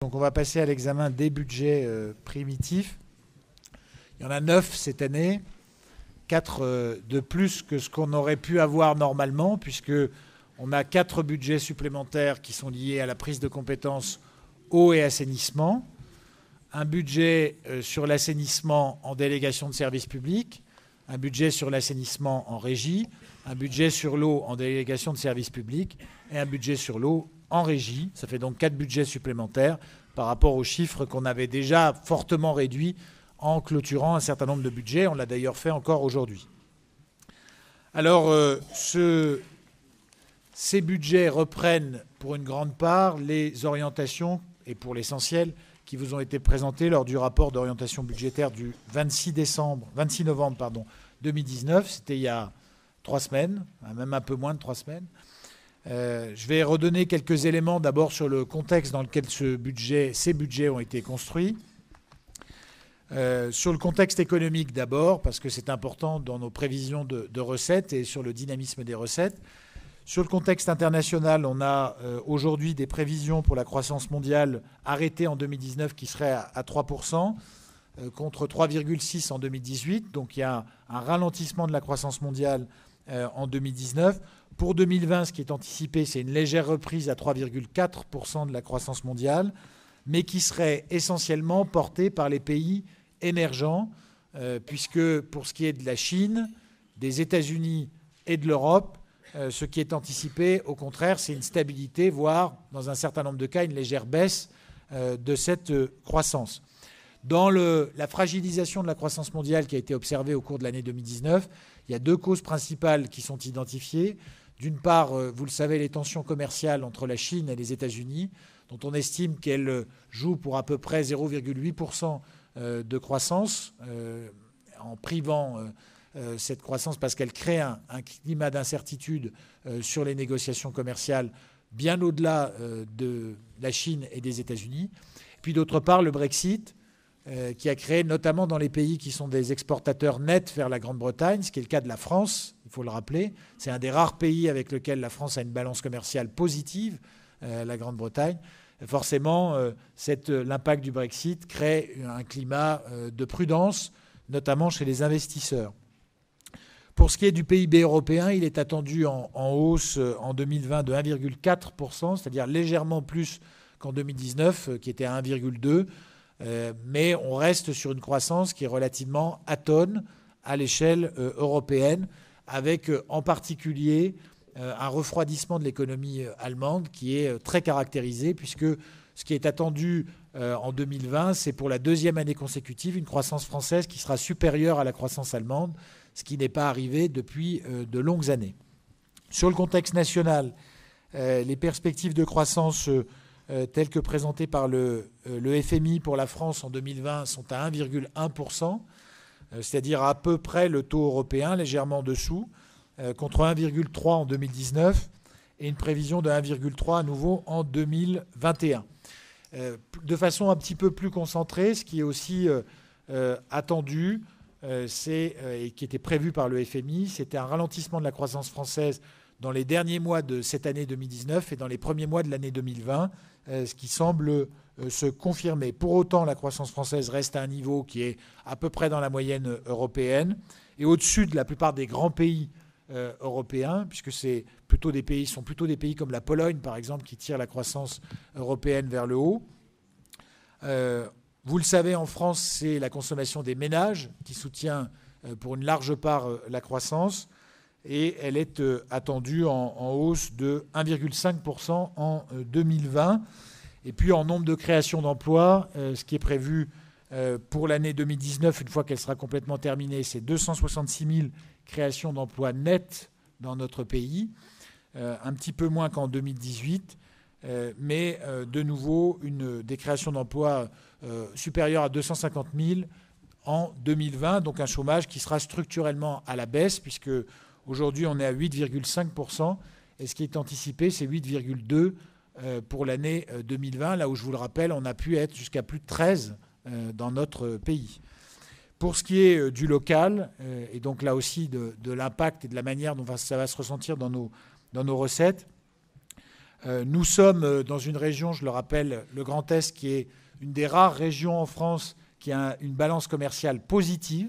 Donc on va passer à l'examen des budgets primitifs. Il y en a 9 cette année, 4 de plus que ce qu'on aurait pu avoir normalement, puisque on a 4 budgets supplémentaires qui sont liés à la prise de compétences eau et assainissement, un budget sur l'assainissement en délégation de services publics, un budget sur l'assainissement en régie, un budget sur l'eau en délégation de services publics et un budget sur l'eau en régie. Ça fait donc 4 budgets supplémentaires par rapport aux chiffres qu'on avait déjà fortement réduits en clôturant un certain nombre de budgets. On l'a d'ailleurs fait encore aujourd'hui. Alors, ces budgets reprennent pour une grande part les orientations, et pour l'essentiel, qui vous ont été présentées lors du rapport d'orientation budgétaire du 26 novembre 2019. C'était il y a 3 semaines, même un peu moins de 3 semaines. Je vais redonner quelques éléments d'abord sur le contexte dans lequel ces budgets ont été construits. Sur le contexte économique d'abord, parce que c'est important dans nos prévisions de recettes et sur le dynamisme des recettes. Sur le contexte international, on a aujourd'hui des prévisions pour la croissance mondiale arrêtée en 2019 qui seraient à 3%, contre 3,6% en 2018. Donc il y a un ralentissement de la croissance mondiale en 2019. Pour 2020, ce qui est anticipé, c'est une légère reprise à 3,4% de la croissance mondiale, mais qui serait essentiellement portée par les pays émergents, puisque pour ce qui est de la Chine, des États-Unis et de l'Europe, ce qui est anticipé, au contraire, c'est une stabilité, voire, dans un certain nombre de cas, une légère baisse de cette croissance. Dans la fragilisation de la croissance mondiale qui a été observée au cours de l'année 2019, il y a 2 causes principales qui sont identifiées. D'une part, vous le savez, les tensions commerciales entre la Chine et les États-Unis, dont on estime qu'elles jouent pour à peu près 0,8% de croissance, en privant cette croissance parce qu'elle crée un climat d'incertitude sur les négociations commerciales bien au-delà de la Chine et des États-Unis. Puis d'autre part, le Brexit, qui a créé, notamment dans les pays qui sont des exportateurs nets vers la Grande-Bretagne, ce qui est le cas de la France, il faut le rappeler. C'est un des rares pays avec lequel la France a une balance commerciale positive, la Grande-Bretagne. Forcément, l'impact du Brexit crée un climat de prudence, notamment chez les investisseurs. Pour ce qui est du PIB européen, il est attendu en hausse en 2020 de 1,4%, c'est-à-dire légèrement plus qu'en 2019, qui était à 1,2%. Mais on reste sur une croissance qui est relativement atone à l'échelle européenne, avec en particulier un refroidissement de l'économie allemande qui est très caractérisé, puisque ce qui est attendu en 2020, c'est pour la 2e année consécutive une croissance française qui sera supérieure à la croissance allemande, ce qui n'est pas arrivé depuis de longues années. Sur le contexte national, les perspectives de croissance telles que présentées par le FMI pour la France en 2020 sont à 1,1%, c'est-à-dire à peu près le taux européen, légèrement en dessous, contre 1,3% en 2019 et une prévision de 1,3% à nouveau en 2021. De façon un petit peu plus concentrée, ce qui est aussi attendu, et qui était prévu par le FMI, c'était un ralentissement de la croissance française dans les derniers mois de cette année 2019 et dans les premiers mois de l'année 2020, ce qui semble se confirmer. Pour autant, la croissance française reste à un niveau qui est à peu près dans la moyenne européenne et au-dessus de la plupart des grands pays européens, puisque sont plutôt des pays comme la Pologne, par exemple, qui tirent la croissance européenne vers le haut. Vous le savez, en France, c'est la consommation des ménages qui soutient pour une large part la croissance. Et elle est attendue en hausse de 1,5% en 2020. Et puis en nombre de créations d'emplois, ce qui est prévu pour l'année 2019, une fois qu'elle sera complètement terminée, c'est 266 000 créations d'emplois nettes dans notre pays, un petit peu moins qu'en 2018, mais de nouveau des créations d'emplois supérieures à 250 000 en 2020, donc un chômage qui sera structurellement à la baisse, puisque aujourd'hui, on est à 8,5%, et ce qui est anticipé, c'est 8,2% pour l'année 2020, là où, je vous le rappelle, on a pu être jusqu'à plus de 13% dans notre pays. Pour ce qui est du local, et donc là aussi de l'impact et de la manière dont ça va se ressentir dans nos recettes, Nous sommes dans une région, je le rappelle, le Grand Est, qui est une des rares régions en France qui a une balance commerciale positive,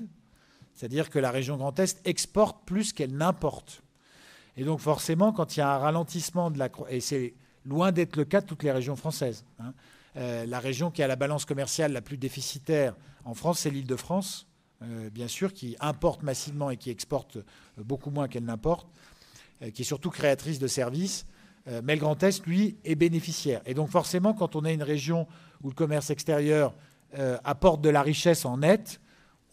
c'est-à-dire que la région Grand Est exporte plus qu'elle n'importe. Et donc forcément, quand il y a un ralentissement de la croissance, et c'est loin d'être le cas de toutes les régions françaises, hein, la région qui a la balance commerciale la plus déficitaire en France, c'est l'Île-de-France, bien sûr, qui importe massivement et qui exporte beaucoup moins qu'elle n'importe, qui est surtout créatrice de services. Mais le Grand Est, lui, est bénéficiaire. Et donc forcément, quand on a une région où le commerce extérieur apporte de la richesse en net,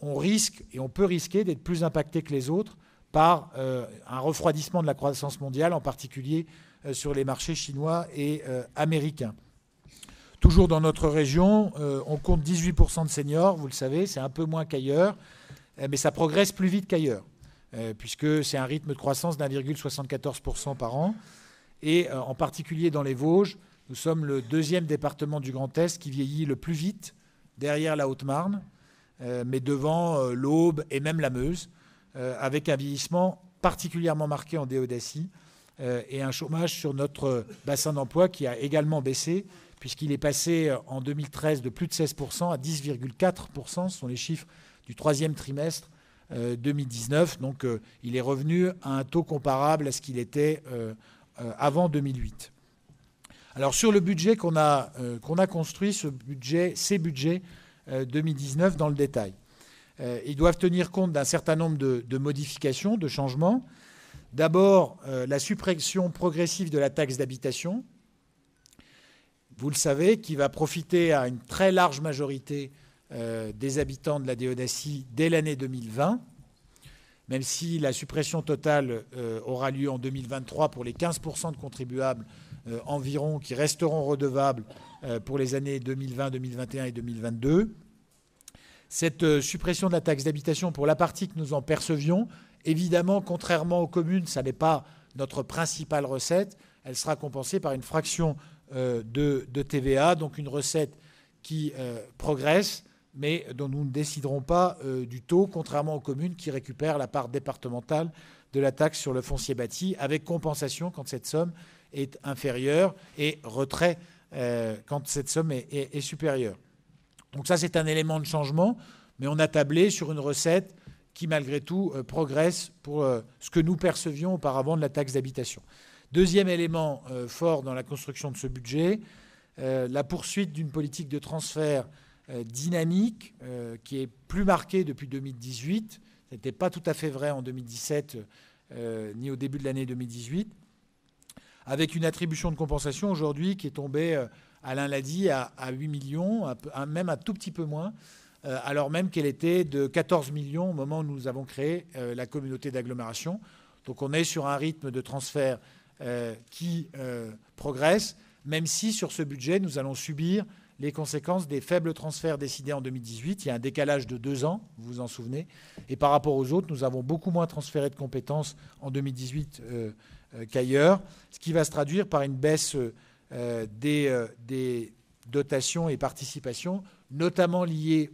on risque et on peut risquer d'être plus impacté que les autres par un refroidissement de la croissance mondiale, en particulier sur les marchés chinois et américains. Toujours dans notre région, on compte 18% de seniors, vous le savez, c'est un peu moins qu'ailleurs, mais ça progresse plus vite qu'ailleurs, puisque c'est un rythme de croissance d'1,74% par an. Et en particulier dans les Vosges, nous sommes le deuxième département du Grand Est qui vieillit le plus vite, derrière la Haute-Marne, mais devant l'Aube et même la Meuse, avec un vieillissement particulièrement marqué en Déodacie et un chômage sur notre bassin d'emploi qui a également baissé, puisqu'il est passé en 2013 de plus de 16% à 10,4%. Ce sont les chiffres du troisième trimestre 2019. Donc il est revenu à un taux comparable à ce qu'il était avant 2008. Alors sur le budget qu'on a construit, ces budgets 2019 dans le détail, ils doivent tenir compte d'un certain nombre de modifications, de changements. D'abord, la suppression progressive de la taxe d'habitation, vous le savez, qui va profiter à une très large majorité des habitants de la Déodacie dès l'année 2020, même si la suppression totale aura lieu en 2023 pour les 15% de contribuables environ qui resteront redevables pour les années 2020, 2021 et 2022. Cette suppression de la taxe d'habitation, pour la partie que nous en percevions, évidemment, contrairement aux communes, ça n'est pas notre principale recette. Elle sera compensée par une fraction de TVA, donc une recette qui progresse, mais dont nous ne déciderons pas du taux, contrairement aux communes qui récupèrent la part départementale de la taxe sur le foncier bâti, avec compensation quand cette somme est inférieure et retrait quand cette somme est supérieure. Donc ça, c'est un élément de changement, mais on a tablé sur une recette qui, malgré tout, progresse pour ce que nous percevions auparavant de la taxe d'habitation. Deuxième élément fort dans la construction de ce budget, la poursuite d'une politique de transfert dynamique qui est plus marquée depuis 2018. Ce n'était pas tout à fait vrai en 2017 ni au début de l'année 2018, avec une attribution de compensation aujourd'hui qui est tombée, Alain l'a dit, à 8 millions, même un tout petit peu moins, alors même qu'elle était de 14 millions au moment où nous avons créé la communauté d'agglomération. Donc on est sur un rythme de transfert qui progresse, même si sur ce budget, nous allons subir les conséquences des faibles transferts décidés en 2018. Il y a un décalage de 2 ans, vous vous en souvenez. Et par rapport aux autres, nous avons beaucoup moins transféré de compétences en 2018 qu'ailleurs, ce qui va se traduire par une baisse des dotations et participations, notamment liées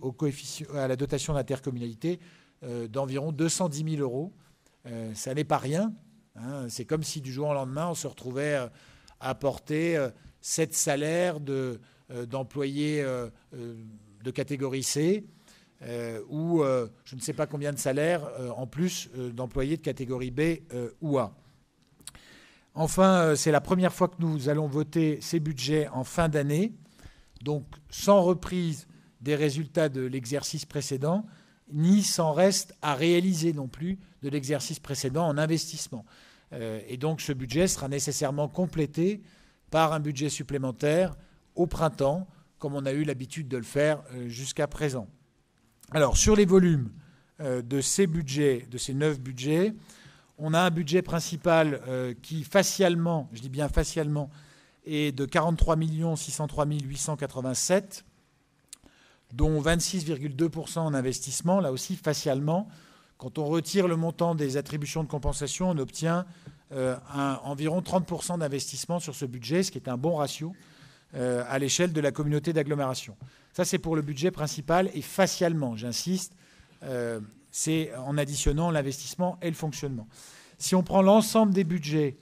à la dotation d'intercommunalité d'environ 210 000 euros. Ça n'est pas rien. Hein. C'est comme si du jour au lendemain, on se retrouvait à apporter 7 salaires d'employés de catégorie C ou je ne sais pas combien de salaires en plus d'employés de catégorie B ou A. Enfin, c'est la première fois que nous allons voter ces budgets en fin d'année, donc sans reprise des résultats de l'exercice précédent, ni sans reste à réaliser non plus de l'exercice précédent en investissement. Et donc ce budget sera nécessairement complété par un budget supplémentaire au printemps, comme on a eu l'habitude de le faire jusqu'à présent. Alors, sur les volumes de ces budgets, de ces 9 budgets, on a un budget principal qui facialement, je dis bien facialement, est de 43 603 887, dont 26,2% en investissement, là aussi facialement. Quand on retire le montant des attributions de compensation, on obtient environ 30% d'investissement sur ce budget, ce qui est un bon ratio à l'échelle de la communauté d'agglomération. Ça, c'est pour le budget principal et facialement, j'insiste, c'est en additionnant l'investissement et le fonctionnement. Si on prend l'ensemble des budgets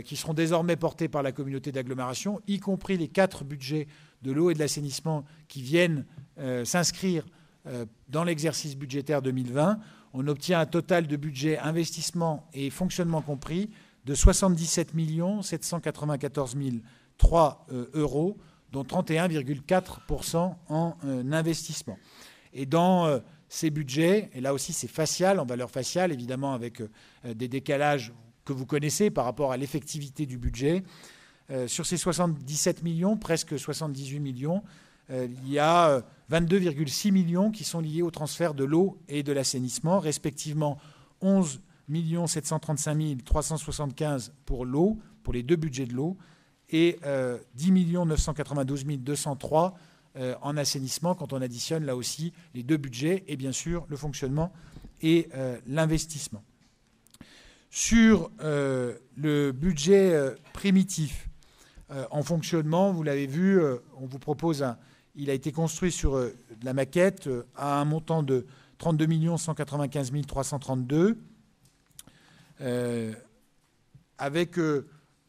qui seront désormais portés par la communauté d'agglomération, y compris les 4 budgets de l'eau et de l'assainissement qui viennent s'inscrire dans l'exercice budgétaire 2020. On obtient un total de budget investissement et fonctionnement compris de 77 794 003 euros, dont 31,4% en investissement. Et dans ces budgets, et là aussi c'est facial, en valeur faciale, évidemment avec des décalages que vous connaissez par rapport à l'effectivité du budget, sur ces 77 millions, presque 78 millions, il y a 22,6 millions qui sont liés au transfert de l'eau et de l'assainissement, respectivement 11 735 375 pour l'eau, pour les 2 budgets de l'eau, et 10 992 203 en assainissement, quand on additionne là aussi les 2 budgets et bien sûr le fonctionnement et l'investissement. Sur le budget primitif en fonctionnement, vous l'avez vu, on vous propose il a été construit sur la maquette à un montant de 32 195 332, avec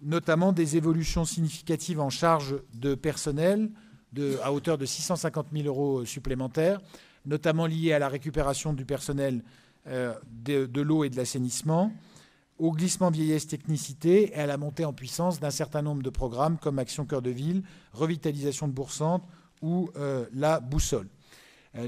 notamment des évolutions significatives en charge de personnel à hauteur de 650 000 euros supplémentaires, notamment liées à la récupération du personnel de l'eau et de l'assainissement, au glissement vieillesse technicité et à la montée en puissance d'un certain nombre de programmes comme Action Cœur de Ville, Revitalisation de Bourg-Centre ou la Boussole.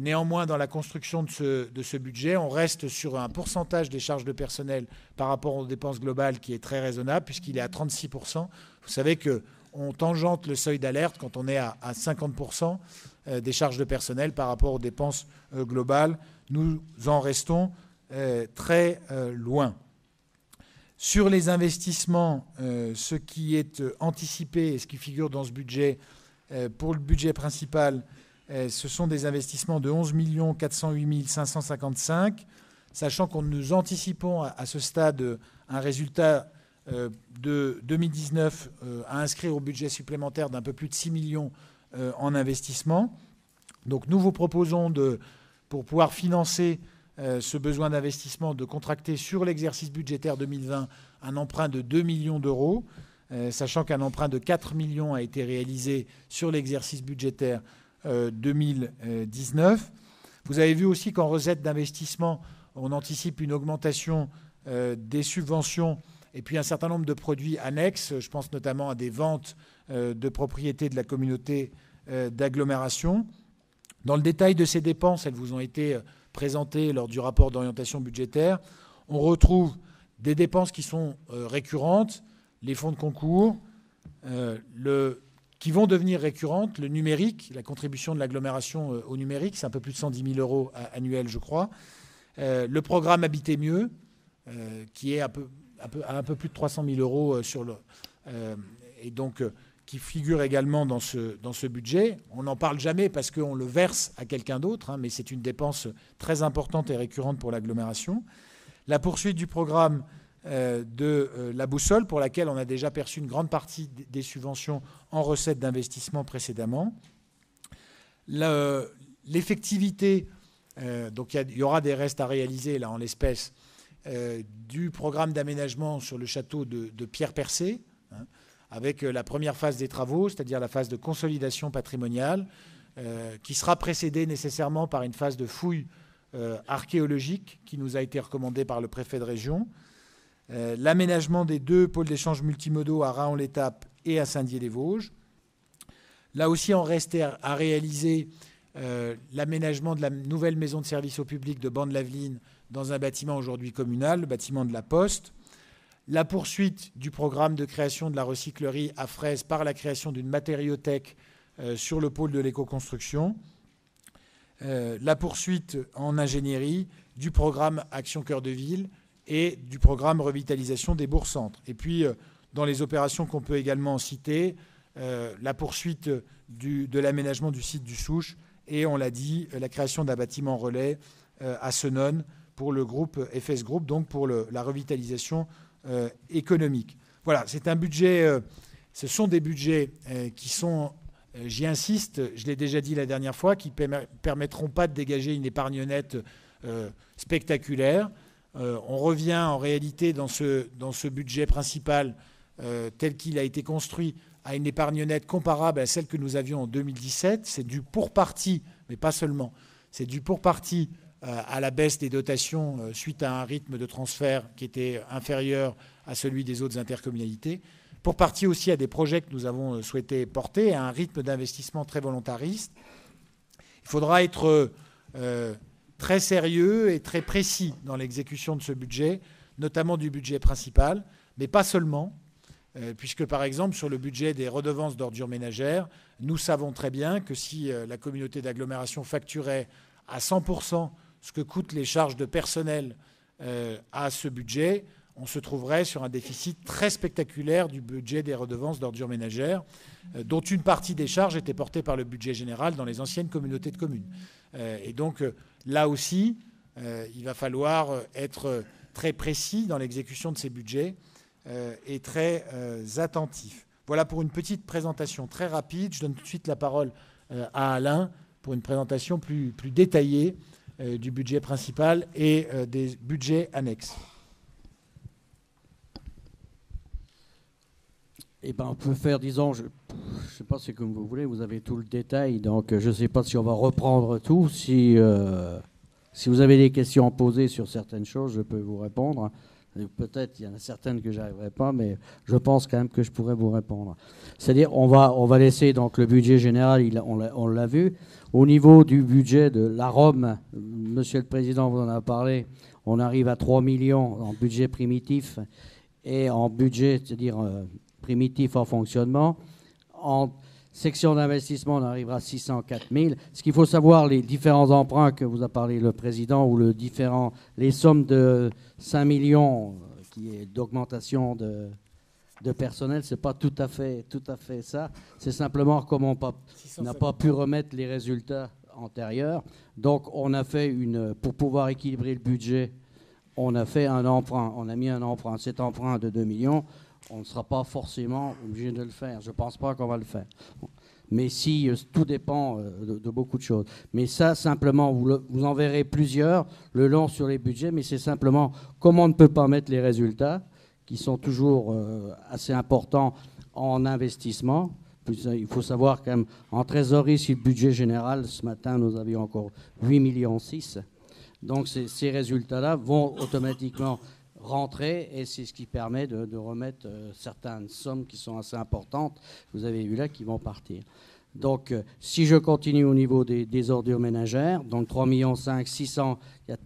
Néanmoins, dans la construction de ce budget, on reste sur un pourcentage des charges de personnel par rapport aux dépenses globales qui est très raisonnable, puisqu'il est à 36%. Vous savez qu'on tangente le seuil d'alerte quand on est à 50% des charges de personnel par rapport aux dépenses globales. Nous en restons très loin. Sur les investissements, ce qui est anticipé et ce qui figure dans ce budget, pour le budget principal, ce sont des investissements de 11 408 555, sachant qu'on nous anticipons à ce stade un résultat de 2019 à inscrire au budget supplémentaire d'un peu plus de 6 millions en investissement. Donc nous vous proposons, pour pouvoir financer ce besoin d'investissement, de contracter sur l'exercice budgétaire 2020 un emprunt de 2 millions d'euros, sachant qu'un emprunt de 4 millions a été réalisé sur l'exercice budgétaire 2019. Vous avez vu aussi qu'en recette d'investissement, on anticipe une augmentation des subventions et puis un certain nombre de produits annexes. Je pense notamment à des ventes de propriétés de la communauté d'agglomération. Dans le détail de ces dépenses, elles vous ont été présentées lors du rapport d'orientation budgétaire. On retrouve des dépenses qui sont récurrentes, les fonds de concours, qui vont devenir récurrentes, le numérique, la contribution de l'agglomération au numérique, c'est un peu plus de 110 000 euros annuels, je crois. Le programme Habiter mieux, qui est un peu plus de 300 000 euros et donc qui figure également dans ce budget. On n'en parle jamais parce qu'on le verse à quelqu'un d'autre, mais c'est une dépense très importante et récurrente pour l'agglomération. La poursuite du programme de la Boussole, pour laquelle on a déjà perçu une grande partie des subventions en recettes d'investissement précédemment. L'effectivité, donc il y aura des restes à réaliser là en l'espèce, du programme d'aménagement sur le château de Pierre-Percé, avec la première phase des travaux, c'est-à-dire la phase de consolidation patrimoniale, qui sera précédée nécessairement par une phase de fouille archéologique qui nous a été recommandée par le préfet de région. L'aménagement des 2 pôles d'échange multimodaux à Raon-l'Étape et à Saint-Dié-des-Vosges. Là aussi, on restait à réaliser l'aménagement de la nouvelle maison de service au public de Bande-Laveline dans un bâtiment aujourd'hui communal, le bâtiment de la Poste. La poursuite du programme de création de la recyclerie à Fraise par la création d'une matériothèque sur le pôle de l'éco-construction. La poursuite en ingénierie du programme Action Cœur de Ville et du programme Revitalisation des bourgs-centres. Et puis, dans les opérations qu'on peut également citer, la poursuite de l'aménagement du site du Souche et, on l'a dit, la création d'un bâtiment relais à Senones pour le groupe FS Group, donc pour la revitalisation économique. Voilà, c'est un budget, ce sont des budgets qui sont, j'y insiste, je l'ai déjà dit la dernière fois, qui ne permettront pas de dégager une épargne nette spectaculaire. On revient en réalité dans ce budget principal tel qu'il a été construit a une épargne nette comparable à celle que nous avions en 2017. C'est dû pour partie, mais pas seulement, c'est dû pour partie à la baisse des dotations suite à un rythme de transfert qui était inférieur à celui des autres intercommunalités, pour partie aussi à des projets que nous avons souhaité porter, à un rythme d'investissement très volontariste. Il faudra être très sérieux et très précis dans l'exécution de ce budget, notamment du budget principal, mais pas seulement, puisque par exemple sur le budget des redevances d'ordures ménagères, nous savons très bien que si la communauté d'agglomération facturait à 100% ce que coûtent les charges de personnel à ce budget, on se trouverait sur un déficit très spectaculaire du budget des redevances d'ordures ménagères, dont une partie des charges était portée par le budget général dans les anciennes communautés de communes. Et donc là aussi, il va falloir être très précis dans l'exécution de ces budgets et très attentif. Voilà pour une petite présentation très rapide. Je donne tout de suite la parole à Alain pour une présentation plus détaillée du budget principal et des budgets annexes. Eh ben, on peut faire, disons, je ne sais pas, c'est comme vous voulez, vous avez tout le détail, donc je ne sais pas si on va reprendre tout. Si vous avez des questions à poser sur certaines choses, je peux vous répondre. Peut-être il y en a certaines que je n'arriverai pas, mais je pense quand même que je pourrais vous répondre. C'est-à-dire, on va laisser donc le budget général, on l'a vu. Au niveau du budget de la Rome, Monsieur le Président vous en a parlé, on arrive à 3 millions en budget primitif et en budget, c'est-à-dire primitif en fonctionnement. En section d'investissement, on arrivera à 604 000. Ce qu'il faut savoir, les différents emprunts que vous a parlé le Président ou les sommes de 5 millions qui est d'augmentation de personnel, ce n'est pas tout à fait ça. C'est simplement comme on n'a pas pu remettre les résultats antérieurs. Donc, on a fait pour pouvoir équilibrer le budget, on a fait un emprunt. On a mis un emprunt. Cet emprunt de 2 millions, on ne sera pas forcément obligé de le faire. Je ne pense pas qu'on va le faire. Mais si, tout dépend de beaucoup de choses. Mais ça, simplement, vous en verrez plusieurs le long sur les budgets, mais c'est simplement comment on ne peut pas mettre les résultats, qui sont toujours assez importants en investissement. Il faut savoir quand même, en trésorerie, si le budget général, ce matin, nous avions encore 8,6 millions. Donc ces résultats-là vont automatiquement rentrer et c'est ce qui permet de remettre certaines sommes qui sont assez importantes, vous avez vu là, qui vont partir. Donc si je continue au niveau des ordures ménagères, donc 3,5 millions, 604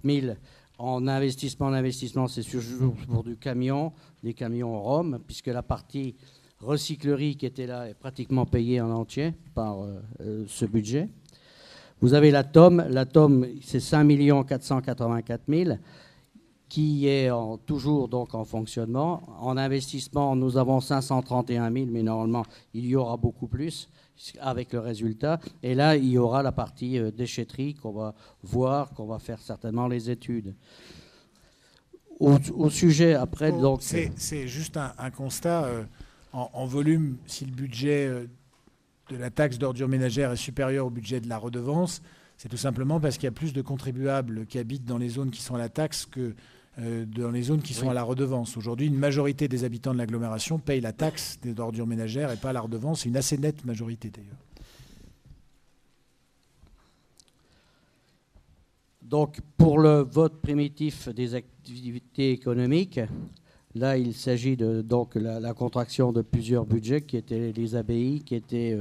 000 en investissement, c'est toujours pour des camions Rome, puisque la partie recyclerie qui était là est pratiquement payée en entier par ce budget. Vous avez la TOM, c'est 5 484 000 qui est toujours donc en fonctionnement. En investissement, nous avons 531 000, mais normalement, il y aura beaucoup plus avec le résultat. Et là, il y aura la partie déchetterie qu'on va voir, qu'on va faire certainement les études. Au sujet, après... donc c'est juste un constat. En volume, si le budget de la taxe d'ordures ménagères est supérieur au budget de la redevance, c'est tout simplement parce qu'il y a plus de contribuables qui habitent dans les zones qui sont à la taxe que dans les zones qui sont à la redevance. Aujourd'hui, une majorité des habitants de l'agglomération payent la taxe d'ordures ménagères et pas la redevance. C'est une assez nette majorité d'ailleurs. Donc, pour le vote primitif des activités économiques, là, il s'agit de donc la contraction de plusieurs budgets qui étaient les ABI, qui étaient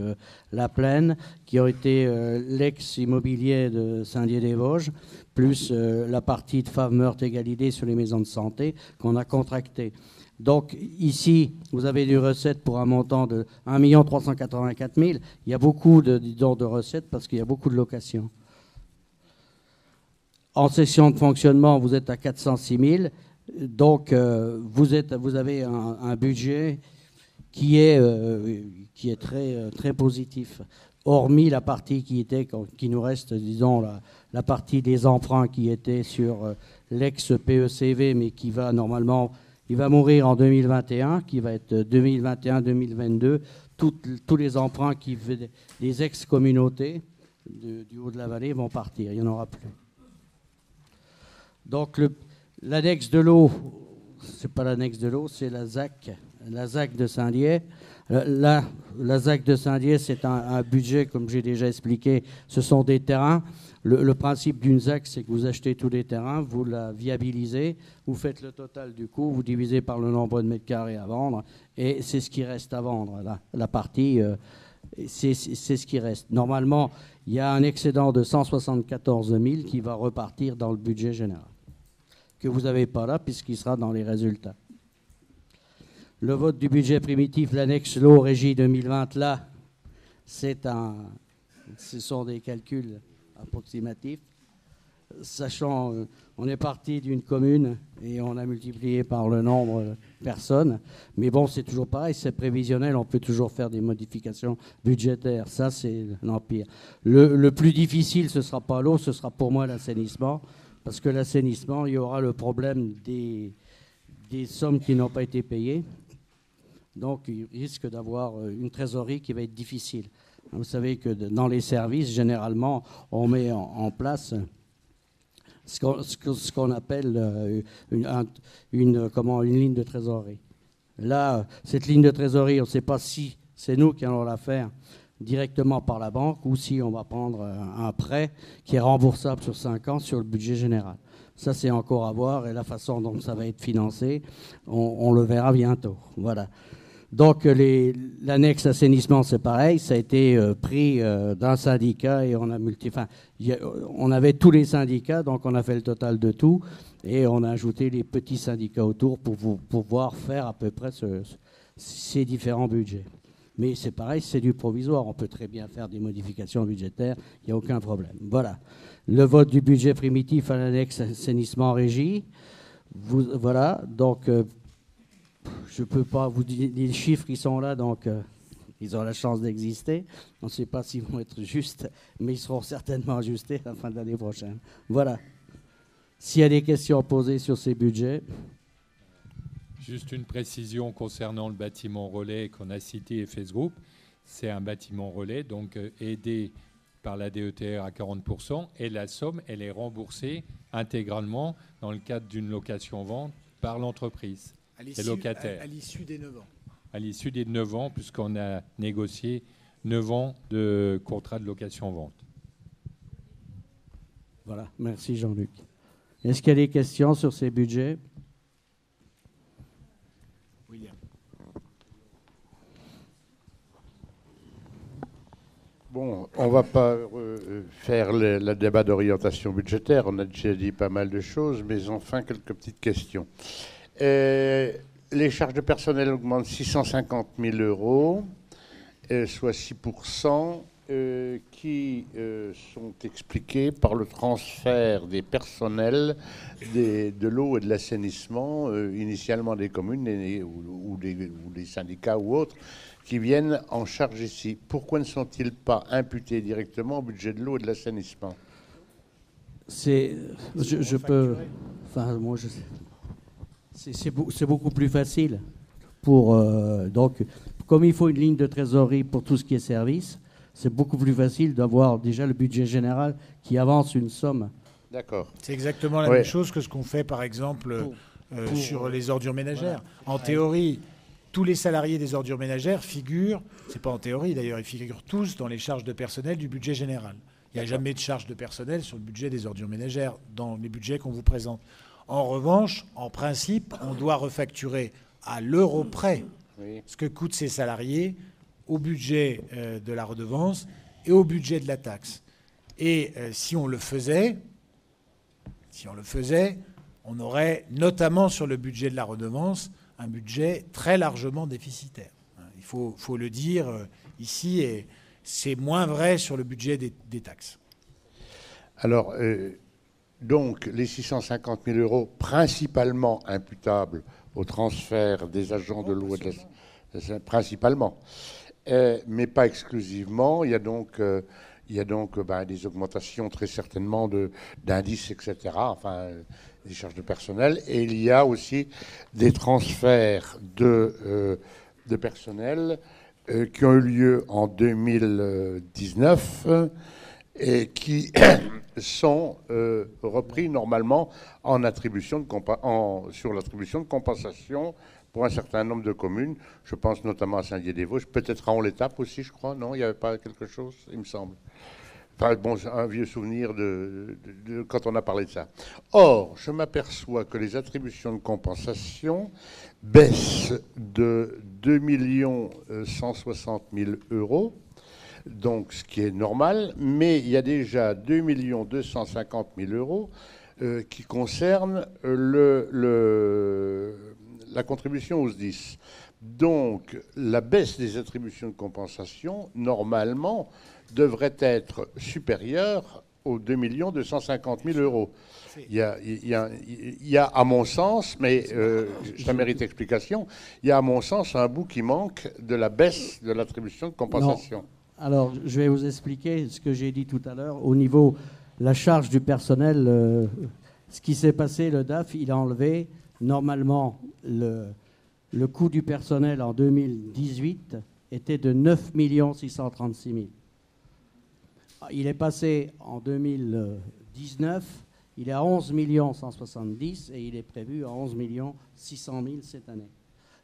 la Plaine, qui ont été l'ex-immobilier de Saint-Dié-des-Vosges, plus la partie de Favre-Meurthe-Égalité sur les maisons de santé qu'on a contractées. Donc ici, vous avez des recettes pour un montant de 1 384 000. Il y a beaucoup de recettes parce qu'il y a beaucoup de locations. En session de fonctionnement, vous êtes à 406 000. Donc, vous avez un budget qui est très positif, hormis la partie qui nous reste, disons, la partie des emprunts qui était sur l'ex-PECV, mais qui va normalement, il va mourir en 2021, qui va être 2021-2022. Tous les emprunts des ex-communautés du haut de la vallée vont partir, il n'y en aura plus. Donc, l'annexe de l'eau, c'est pas l'annexe de l'eau, c'est la ZAC la ZAC de Saint-Dié. La ZAC de Saint-Dié, c'est un budget, comme j'ai déjà expliqué, ce sont des terrains. Le principe d'une ZAC, c'est que vous achetez tous les terrains, vous la viabilisez, vous faites le total du coût, vous divisez par le nombre de mètres carrés à vendre, et c'est ce qui reste à vendre. La partie, c'est ce qui reste. Normalement, il y a un excédent de 174 000 qui va repartir dans le budget général, que vous n'avez pas là, puisqu'il sera dans les résultats. Le vote du budget primitif, l'annexe LO Régie 2020, là, ce sont des calculs approximatifs. Sachant, on est parti d'une commune et on a multiplié par le nombre de personnes. Mais bon, c'est toujours pareil, c'est prévisionnel, on peut toujours faire des modifications budgétaires. Ça, c'est l'empire. Le plus difficile, ce ne sera pas l'eau, ce sera pour moi l'assainissement. Parce que l'assainissement, il y aura le problème des sommes qui n'ont pas été payées. Donc, il risque d'avoir une trésorerie qui va être difficile. Vous savez que dans les services, généralement, on met en place ce qu'on appelle une ligne de trésorerie. Là, cette ligne de trésorerie, on ne sait pas si c'est nous qui allons la faire directement par la banque ou si on va prendre un prêt qui est remboursable sur 5 ans sur le budget général. Ça, c'est encore à voir et la façon dont ça va être financé, on le verra bientôt. Voilà. Donc, l'annexe assainissement, c'est pareil. Ça a été pris d'un syndicat et on a on avait tous les syndicats, donc on a fait le total de tout et on a ajouté les petits syndicats autour pour pouvoir faire à peu près ces différents budgets. Mais c'est pareil, c'est du provisoire. On peut très bien faire des modifications budgétaires, il n'y a aucun problème. Voilà. Le vote du budget primitif à l'annexe assainissement régie. Voilà. Donc, je ne peux pas vous dire les chiffres qui sont là, donc ils ont la chance d'exister. On ne sait pas s'ils vont être justes, mais ils seront certainement ajustés à la fin de l'année prochaine. Voilà. S'il y a des questions posées sur ces budgets. Juste une précision concernant le bâtiment relais qu'on a cité FS Group. C'est un bâtiment relais, donc aidé par la DETR à 40%, et la somme, elle est remboursée intégralement dans le cadre d'une location-vente par l'entreprise. Les locataires. À l'issue des 9 ans. À l'issue des 9 ans, puisqu'on a négocié 9 ans de contrat de location-vente. Voilà, merci Jean-Luc. Est-ce qu'il y a des questions sur ces budgets? William. Bon, on ne va pas faire le débat d'orientation budgétaire, on a déjà dit pas mal de choses, mais enfin quelques petites questions. Les charges de personnel augmentent 650 000 €, soit 6%, qui sont expliqués par le transfert des personnels de l'eau et de l'assainissement, initialement des communes ou des syndicats ou autres, qui viennent en charge ici. Pourquoi ne sont-ils pas imputés directement au budget de l'eau et de l'assainissement? Je peux... Enfin, moi, je sais. C'est beaucoup plus facile. Donc, comme il faut une ligne de trésorerie pour tout ce qui est service, c'est beaucoup plus facile d'avoir déjà le budget général qui avance une somme. D'accord. C'est exactement la même chose que ce qu'on fait, par exemple, sur les ordures ménagères. Voilà. En théorie, tous les salariés des ordures ménagères figurent, c'est pas en théorie d'ailleurs, ils figurent tous dans les charges de personnel du budget général. Il n'y a jamais de charge de personnel sur le budget des ordures ménagères dans les budgets qu'on vous présente. En revanche, en principe, on doit refacturer à l'euro près ce que coûtent ces salariés au budget de la redevance et au budget de la taxe. Et si on le faisait, on aurait notamment sur le budget de la redevance un budget très largement déficitaire. Il faut le dire ici, et c'est moins vrai sur le budget des taxes. Alors, donc, les 650 000 € principalement imputables au transfert des agents de l'eau et de l'assainissement, principalement, mais pas exclusivement. Il y a donc des augmentations très certainement d'indices, etc., enfin, des charges de personnel. Et il y a aussi des transferts de personnel qui ont eu lieu en 2019 et qui sont repris normalement sur l'attribution de compensation pour un certain nombre de communes. Je pense notamment à Saint-Dié-des-Vosges, peut-être à On-l'Étape aussi, je crois. Non, il n'y avait pas quelque chose, il me semble. Enfin, bon, un vieux souvenir de quand on a parlé de ça. Or, je m'aperçois que les attributions de compensation baissent de 2 160 000 euros, donc ce qui est normal, mais il y a déjà 2 250 000 euros qui concernent la contribution aux SDIS. Donc, la baisse des attributions de compensation, normalement, devrait être supérieure aux 2 250 000 euros. Il y a, à mon sens, mais ça mérite explication, il y a, à mon sens, un bout qui manque de la baisse de l'attribution de compensation. Non. Alors, je vais vous expliquer ce que j'ai dit tout à l'heure. Au niveau la charge du personnel, ce qui s'est passé, le DAF, il a enlevé normalement le coût du personnel en 2018 était de 9 636 000. Il est passé en 2019, il est à 11 170 et il est prévu à 11 600 000 cette année.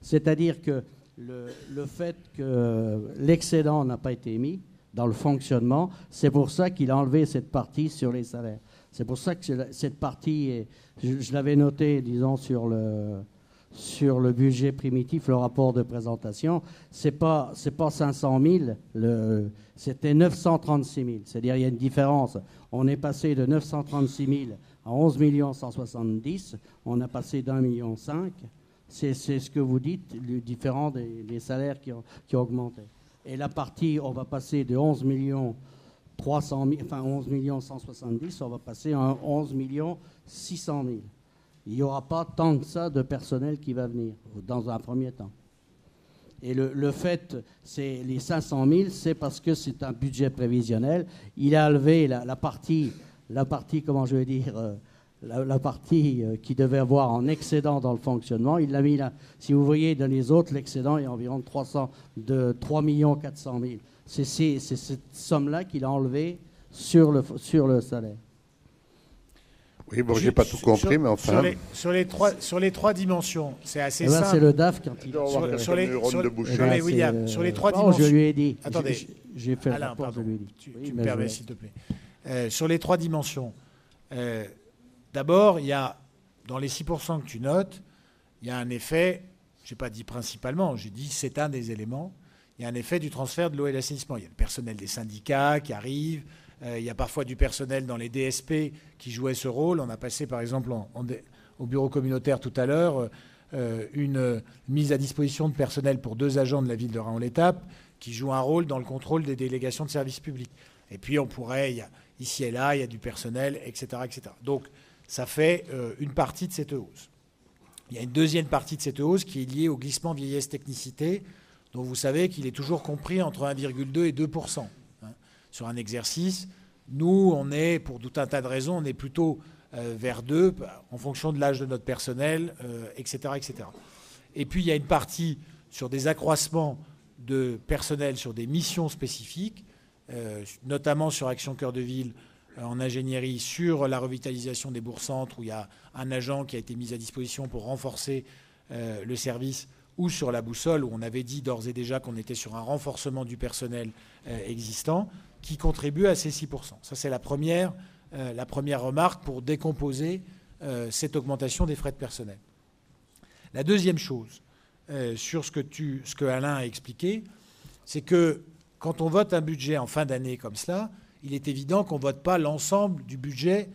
C'est-à-dire que le fait que l'excédent n'a pas été mis dans le fonctionnement, c'est pour ça qu'il a enlevé cette partie sur les salaires. C'est pour ça que cette partie, je l'avais noté, disons, sur le budget primitif, le rapport de présentation, c'est pas 500 000, c'était 936 000. C'est-à-dire il y a une différence. On est passé de 936 000 à 11 170 000. On a passé d'1,5 million. C'est ce que vous dites, le différent des salaires qui ont augmenté. Et la partie, on va passer de 11 300 000, enfin 11 170 000, on va passer à 11 600 000. Il n'y aura pas tant que ça de personnel qui va venir, dans un premier temps. Et le fait, c'est les 500 000, c'est parce que c'est un budget prévisionnel. Il a enlevé la partie, comment je vais dire, la partie qui devait avoir en excédent dans le fonctionnement. Il l'a mis là. Si vous voyez dans les autres, l'excédent est environ de 3 400 000. C'est cette somme-là qu'il a enlevée sur le salaire. Oui, bon, j'ai pas tout compris, mais enfin... Sur les trois dimensions, c'est assez simple. C'est le DAF quand il... Sur les trois dimensions... Je lui ai dit. Attendez. J'ai fait Alain, le rapport, pardon. je lui ai dit. Tu me permets, s'il te plaît. Sur les trois dimensions, d'abord, il y a, dans les 6% que tu notes, il y a un effet, je n'ai pas dit principalement, j'ai dit c'est un des éléments, il y a un effet du transfert de l'eau et de l'assainissement. Il y a le personnel des syndicats qui arrive, il y a parfois du personnel dans les DSP qui jouait ce rôle. On a passé, par exemple, au bureau communautaire tout à l'heure, une mise à disposition de personnel pour 2 agents de la ville de Raon-l'Étape qui jouent un rôle dans le contrôle des délégations de services publics. Et puis, on pourrait, ici et là, il y a du personnel, etc. etc. Donc, ça fait une partie de cette hausse. Il y a une deuxième partie de cette hausse qui est liée au glissement vieillesse-technicité, dont vous savez qu'il est toujours compris entre 1,2 et 2%. Sur un exercice, nous, on est, pour tout un tas de raisons, on est plutôt vers 2, en fonction de l'âge de notre personnel, etc., etc. Et puis, il y a une partie sur des accroissements de personnel sur des missions spécifiques, notamment sur Action Cœur de Ville, en ingénierie, sur la revitalisation des bourgs-centres, où il y a un agent qui a été mis à disposition pour renforcer le service, ou sur la boussole, où on avait dit d'ores et déjà qu'on était sur un renforcement du personnel existant, qui contribue à ces 6%. Ça, c'est la première remarque pour décomposer cette augmentation des frais de personnel. La deuxième chose, sur ce que Alain a expliqué, c'est que quand on vote un budget en fin d'année comme cela, il est évident qu'on ne vote pas l'ensemble du budget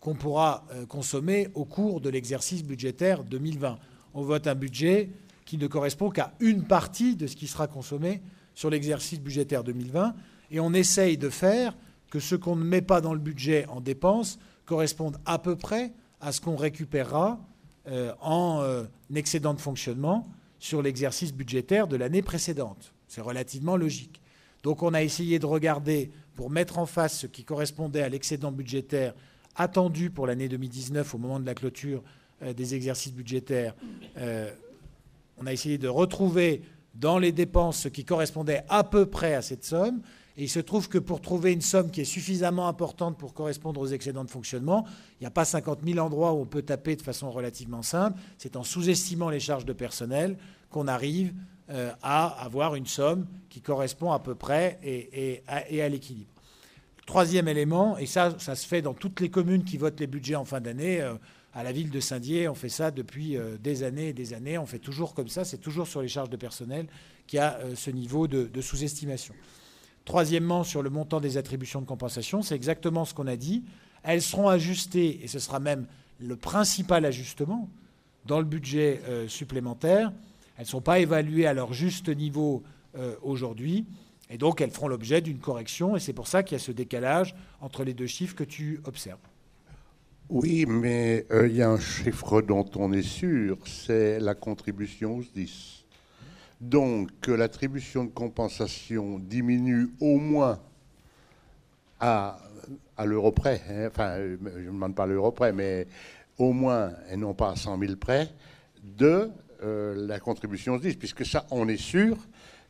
qu'on pourra consommer au cours de l'exercice budgétaire 2020. On vote un budget qui ne correspond qu'à une partie de ce qui sera consommé sur l'exercice budgétaire 2020, et on essaye de faire que ce qu'on ne met pas dans le budget en dépenses corresponde à peu près à ce qu'on récupérera en excédent de fonctionnement sur l'exercice budgétaire de l'année précédente. C'est relativement logique. Donc on a essayé de regarder, pour mettre en face ce qui correspondait à l'excédent budgétaire attendu pour l'année 2019 au moment de la clôture des exercices budgétaires, on a essayé de retrouver dans les dépenses ce qui correspondait à peu près à cette somme. Et il se trouve que pour trouver une somme qui est suffisamment importante pour correspondre aux excédents de fonctionnement, il n'y a pas 50 000 endroits où on peut taper de façon relativement simple. C'est en sous-estimant les charges de personnel qu'on arrive à avoir une somme qui correspond à peu près et à l'équilibre. Troisième élément, et ça se fait dans toutes les communes qui votent les budgets en fin d'année. À la ville de Saint-Dié, on fait ça depuis des années et des années. On fait toujours comme ça. C'est toujours sur les charges de personnel qu'il y a ce niveau de sous-estimation. Troisièmement, sur le montant des attributions de compensation, c'est exactement ce qu'on a dit. Elles seront ajustées, et ce sera même le principal ajustement dans le budget supplémentaire. Elles ne sont pas évaluées à leur juste niveau aujourd'hui, et donc elles feront l'objet d'une correction, et c'est pour ça qu'il y a ce décalage entre les deux chiffres que tu observes. Oui, mais il y a un chiffre dont on est sûr, c'est la contribution au SDIS. Donc, que l'attribution de compensation diminue au moins à l'euro près, hein, enfin, je ne demande pas à l'euro près, mais au moins, et non pas à 100 000 près, de la contribution SDIS, puisque ça, on est sûr,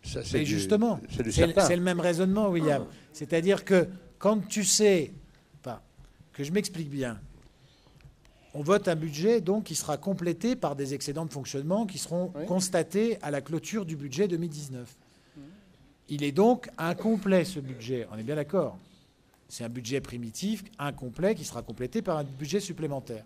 ça, c'est justement, certain. C'est le même raisonnement, William. C'est-à-dire que quand tu sais, enfin, que je m'explique bien, on vote un budget donc qui sera complété par des excédents de fonctionnement qui seront constatés à la clôture du budget 2019. Il est donc incomplet ce budget, on est bien d'accord. C'est un budget primitif, incomplet, qui sera complété par un budget supplémentaire.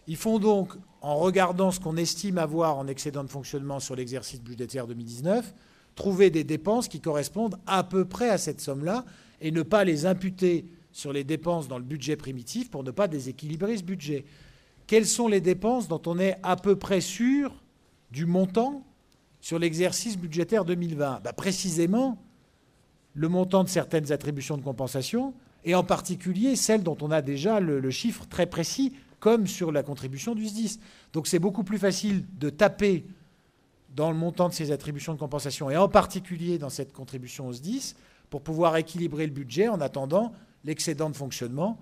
Ils font donc, en regardant ce qu'on estime avoir en excédent de fonctionnement sur l'exercice budgétaire 2019, trouver des dépenses qui correspondent à peu près à cette somme-là et ne pas les imputer sur les dépenses dans le budget primitif pour ne pas déséquilibrer ce budget. Quelles sont les dépenses dont on est à peu près sûr du montant sur l'exercice budgétaire 2020 ? Précisément, le montant de certaines attributions de compensation, et en particulier celles dont on a déjà le chiffre très précis, comme sur la contribution du SDIS. Donc c'est beaucoup plus facile de taper dans le montant de ces attributions de compensation, et en particulier dans cette contribution au SDIS, pour pouvoir équilibrer le budget en attendant l'excédent de fonctionnement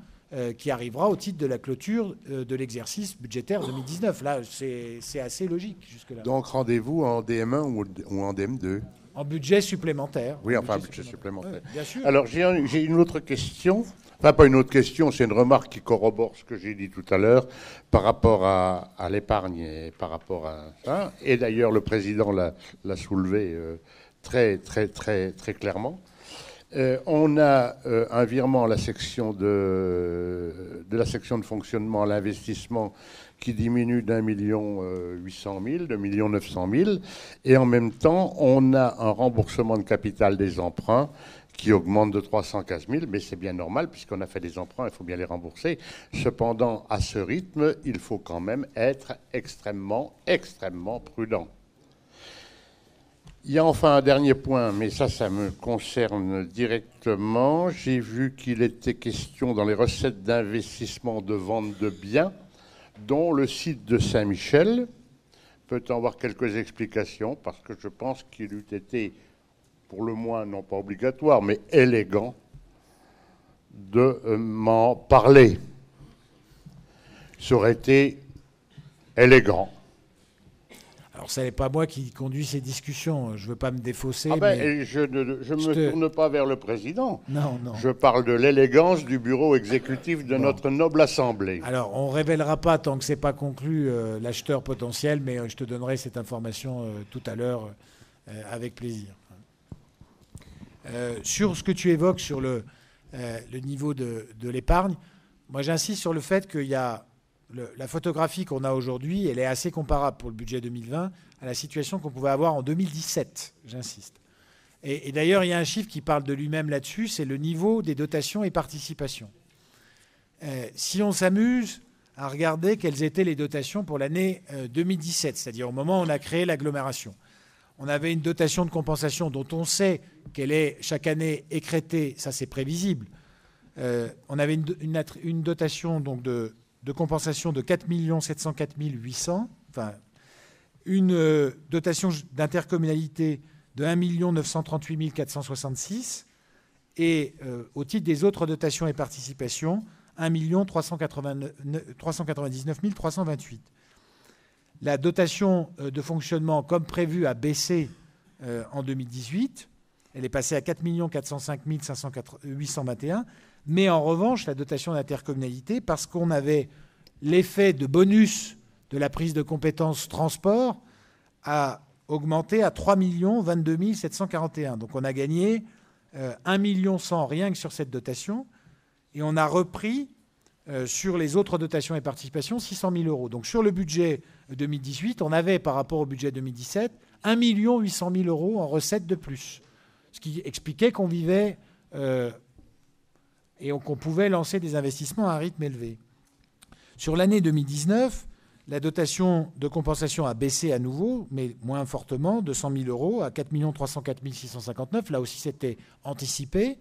qui arrivera au titre de la clôture de l'exercice budgétaire 2019. Là, c'est assez logique jusque-là. Donc, rendez-vous en DM1 ou en DM2 ? En budget supplémentaire. Oui, enfin, budget supplémentaire. Oui, bien sûr. Alors, j'ai une autre question. Enfin, pas une autre question, c'est une remarque qui corrobore ce que j'ai dit tout à l'heure par rapport à l'épargne et par rapport à ça. Et d'ailleurs, le président l'a soulevé très, très, très, très clairement. On a un virement à la section de la section de fonctionnement à l'investissement qui diminue d'1 800 000, 2 900 000, et en même temps, on a un remboursement de capital des emprunts qui augmente de 315 000, mais c'est bien normal puisqu'on a fait des emprunts, il faut bien les rembourser. Cependant, à ce rythme, il faut quand même être extrêmement, extrêmement prudent. Il y a enfin un dernier point, mais ça me concerne directement. J'ai vu qu'il était question dans les recettes d'investissement de vente de biens, dont le site de Saint-Michel. Peut-on avoir quelques explications? Parce que je pense qu'il eût été, pour le moins, non pas obligatoire, mais élégant, de m'en parler. Ça aurait été élégant. Alors, ce n'est pas moi qui conduis ces discussions. Je ne veux pas me défausser. Mais je ne me tourne pas vers le président. Non, non. Je parle de l'élégance du bureau exécutif de notre noble Assemblée. Alors, on ne révélera pas, tant que ce n'est pas conclu, l'acheteur potentiel, mais je te donnerai cette information tout à l'heure avec plaisir. Sur ce que tu évoques sur le niveau de l'épargne, moi j'insiste sur le fait qu'il y a la photographie qu'on a aujourd'hui, elle est assez comparable pour le budget 2020 à la situation qu'on pouvait avoir en 2017, j'insiste. Et d'ailleurs, il y a un chiffre qui parle de lui-même là-dessus, c'est le niveau des dotations et participations. Si on s'amuse à regarder quelles étaient les dotations pour l'année 2017, c'est-à-dire au moment où on a créé l'agglomération, on avait une dotation de compensation dont on sait qu'elle est chaque année écrêtée, ça c'est prévisible. On avait une dotation donc de compensation de 4 704 800, enfin une dotation d'intercommunalité de 1 938 466 et au titre des autres dotations et participations, 1 399 328. La dotation de fonctionnement, comme prévu, a baissé en 2018. Elle est passée à 4 405 821. Mais en revanche, la dotation d'intercommunalité, parce qu'on avait l'effet de bonus de la prise de compétences transport, a augmenté à 3 022 741. Donc on a gagné 1 100 000 rien que sur cette dotation. Et on a repris sur les autres dotations et participations 600 000 euros. Donc sur le budget 2018, on avait par rapport au budget 2017 1 800 000 euros en recettes de plus. Ce qui expliquait qu'on vivait et qu'on pouvait lancer des investissements à un rythme élevé. Sur l'année 2019, la dotation de compensation a baissé à nouveau, mais moins fortement, de 100 000 euros à 4 304 659. Là aussi, c'était anticipé.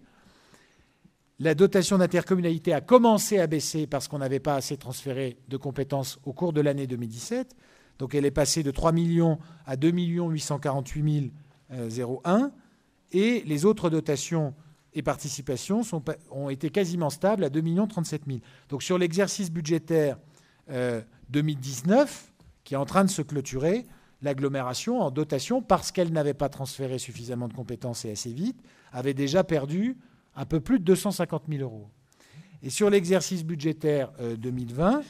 La dotation d'intercommunalité a commencé à baisser parce qu'on n'avait pas assez transféré de compétences au cours de l'année 2017. Donc elle est passée de 3 millions à 2 848 001. Et les autres dotations et participations ont été quasiment stables à 2 037 000. Donc sur l'exercice budgétaire 2019, qui est en train de se clôturer, l'agglomération en dotation, parce qu'elle n'avait pas transféré suffisamment de compétences et assez vite, avait déjà perdu un peu plus de 250 000 euros. Et sur l'exercice budgétaire 2020,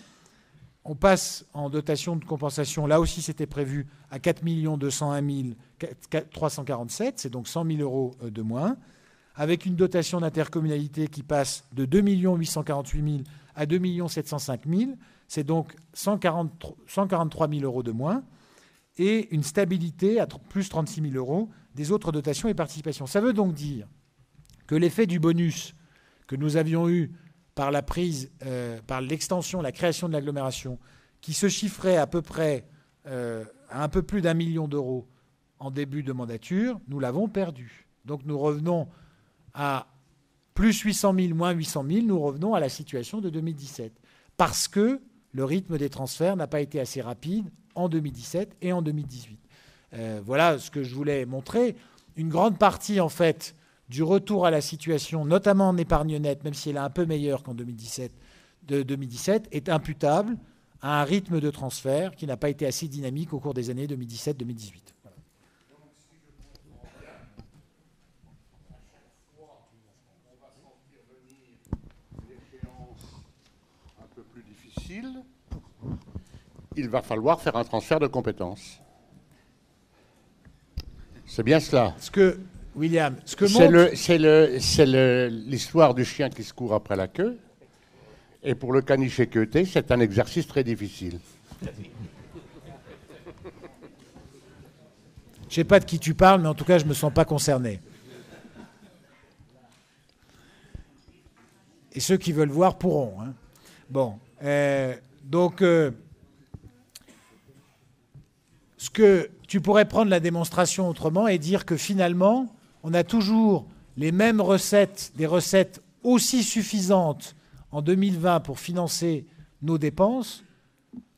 on passe en dotation de compensation, là aussi c'était prévu, à 4 201 347, c'est donc 100 000 euros de moins, avec une dotation d'intercommunalité qui passe de 2 848 000 à 2 705 000, c'est donc 143 000 euros de moins, et une stabilité à plus 36 000 euros des autres dotations et participations. Ça veut donc dire que l'effet du bonus que nous avions eu par la prise, par l'extension, la création de l'agglomération, qui se chiffrait à peu près à un peu plus d'1 million d'euros en début de mandature, nous l'avons perdu. Donc nous revenons à plus 800 000, moins 800 000, nous revenons à la situation de 2017. Parce que le rythme des transferts n'a pas été assez rapide en 2017 et en 2018. Voilà ce que je voulais montrer. Une grande partie, en fait, du retour à la situation, notamment en épargne nette, même si elle est un peu meilleure qu'en 2017, est imputable à un rythme de transfert qui n'a pas été assez dynamique au cours des années 2017-2018. Voilà. Un peu plus difficile, il va falloir faire un transfert de compétences. C'est bien cela. William, c'est l'histoire du chien qui se court après la queue. Et pour le caniche équeuté, c'est un exercice très difficile. Je ne sais pas de qui tu parles, mais en tout cas, je ne me sens pas concerné. Et ceux qui veulent voir pourront. Hein. Bon. Donc, ce que tu pourrais prendre la démonstration autrement et dire que finalement, on a toujours les mêmes recettes, des recettes aussi suffisantes en 2020 pour financer nos dépenses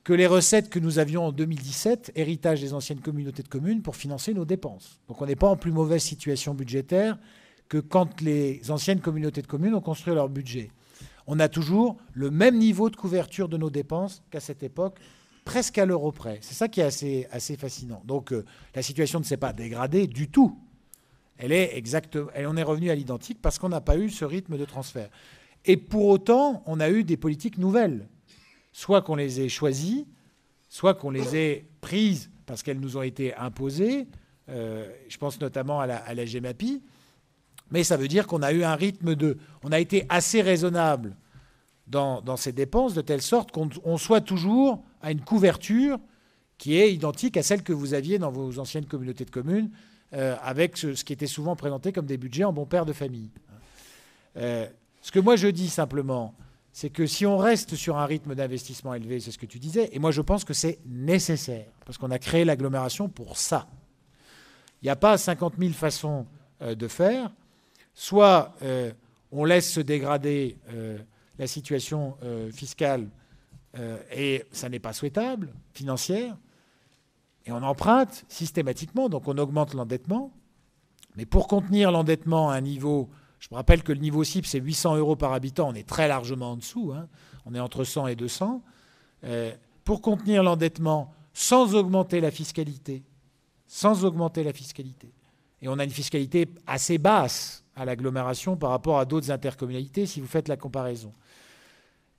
que les recettes que nous avions en 2017, héritage des anciennes communautés de communes, pour financer nos dépenses. Donc on n'est pas en plus mauvaise situation budgétaire que quand les anciennes communautés de communes ont construit leur budget. On a toujours le même niveau de couverture de nos dépenses qu'à cette époque, presque à l'euro près. C'est ça qui est assez fascinant. Donc la situation ne s'est pas dégradée du tout. On est revenu à l'identique parce qu'on n'a pas eu ce rythme de transfert. Et pour autant, on a eu des politiques nouvelles. Soit qu'on les ait choisies, soit qu'on les ait prises parce qu'elles nous ont été imposées. Je pense notamment à la GEMAPI. Mais ça veut dire qu'on a eu un rythme on a été assez raisonnable dans ces dépenses, de telle sorte qu'on soit toujours à une couverture qui est identique à celle que vous aviez dans vos anciennes communautés de communes, avec ce qui était souvent présenté comme des budgets en bon père de famille. Ce que moi je dis simplement, c'est que si on reste sur un rythme d'investissement élevé, c'est ce que tu disais, et moi je pense que c'est nécessaire, parce qu'on a créé l'agglomération pour ça. Il n'y a pas 50 000 façons de faire. Soit on laisse se dégrader la situation fiscale, et ça n'est pas souhaitable, financière, et on emprunte systématiquement, donc on augmente l'endettement. Mais pour contenir l'endettement à un niveau... Je me rappelle que le niveau cible, c'est 800 euros par habitant. On est très largement en dessous. Hein. On est entre 100 et 200. Pour contenir l'endettement sans augmenter la fiscalité, Et on a une fiscalité assez basse à l'agglomération par rapport à d'autres intercommunalités, si vous faites la comparaison.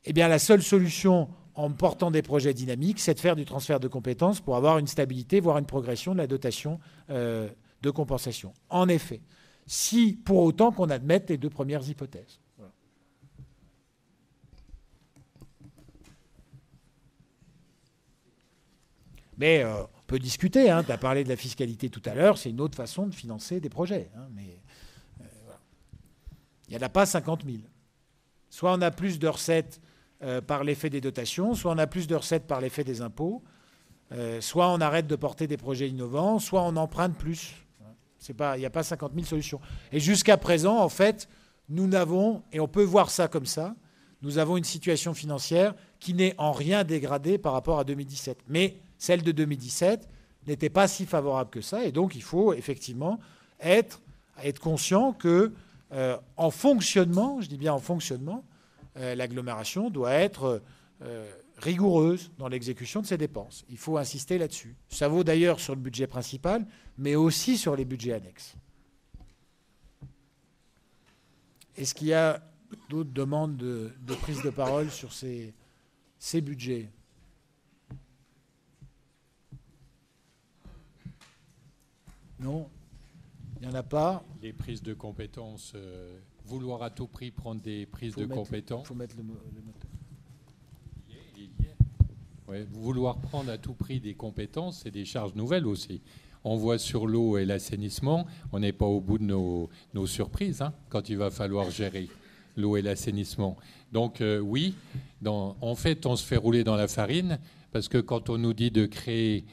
Eh bien, la seule solution en portant des projets dynamiques, c'est de faire du transfert de compétences pour avoir une stabilité, voire une progression de la dotation de compensation. En effet, si pour autant qu'on admette les deux premières hypothèses. Voilà. Mais on peut discuter, hein, tu as parlé de la fiscalité tout à l'heure, c'est une autre façon de financer des projets. Hein, mais voilà. Il n'y en a pas 50 000. Soit on a plus de recettes par l'effet des dotations, soit on a plus de recettes par l'effet des impôts, soit on arrête de porter des projets innovants, soit on emprunte plus. Il n'y a pas 50 000 solutions. Et jusqu'à présent, en fait, nous n'avons, et on peut voir ça comme ça, nous avons une situation financière qui n'est en rien dégradée par rapport à 2017. Mais celle de 2017 n'était pas si favorable que ça, et donc il faut effectivement être conscient que en fonctionnement, je dis bien en fonctionnement, l'agglomération doit être rigoureuse dans l'exécution de ses dépenses. Il faut insister là-dessus. Ça vaut d'ailleurs sur le budget principal, mais aussi sur les budgets annexes. Est-ce qu'il y a d'autres demandes de prise de parole sur ces budgets ? Non ? Il n'y en a pas. Les prises de compétences, vouloir à tout prix prendre des prises de compétences. Il faut mettre le moteur. Ouais, vouloir prendre à tout prix des compétences, c'est des charges nouvelles aussi. On voit sur l'eau et l'assainissement, on n'est pas au bout de nos surprises hein, quand il va falloir gérer l'eau et l'assainissement. Donc oui, en fait, on se fait rouler dans la farine parce que quand on nous dit de créer